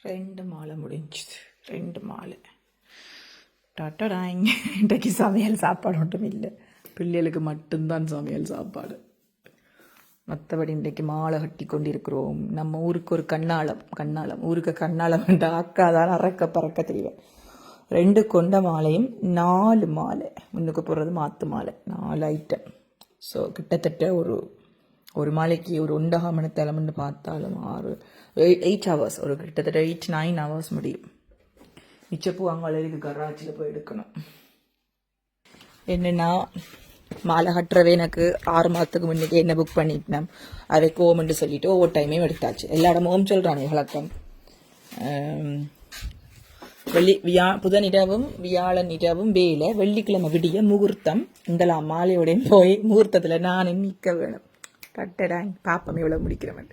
2 மாலை முடிஞ்சுது. 2 மாலை டாட்டாடாங்க. இன்றைக்கு சமையல் சாப்பாடு ஒன்றும் இல்லை, பிள்ளைகளுக்கு மட்டும்தான் சமையல் சாப்பாடு. மற்றபடி இன்றைக்கு மாலை கட்டி கொண்டிருக்கிறோம். நம்ம ஊருக்கு ஒரு கண்ணாலம் ஊருக்கு கண்ணாலம் என்ற அக்கா தான் அறக்க பறக்க தெரியும். 2 கொண்ட மாலையும் 4 மாலை, முன்னுக்கு போடுறது மாற்று மாலை, 4 ஐட்டம். ஸோ கிட்டத்தட்ட ஒரு மாலைக்கு ஒரு 1.5 மணி தலைமுன்னு பார்த்தாலும் 8 ஹவர்ஸ், ஒரு கிட்டத்தட்ட 8-9 ஹவர்ஸ் முடியும். மிச்சப்பூ அங்கே கராச்சியில் போய் எடுக்கணும். என்னென்னா மாலை கட்டுறவே எனக்கு 6 மாதத்துக்கு முன்னுக்கு என்ன புக் பண்ணிட்டேன், அதை கோமென்று சொல்லிட்டு ஒவ்வொரு டைமையும் எடுத்தாச்சு. எல்லா இடமும் சொல்கிறானே வழக்கம். புதனிடவும் வியாழன் இடவும் வேலை, வெள்ளிக்கிழமை விடிய முகூர்த்தம். இந்தலாம் மாலையோடையும் போய் முகூர்த்தத்தில் நானும் நிற்க வேணும். கட்டடாங்க பாப்பம் எவ்வளோ முடிக்கிறவன்.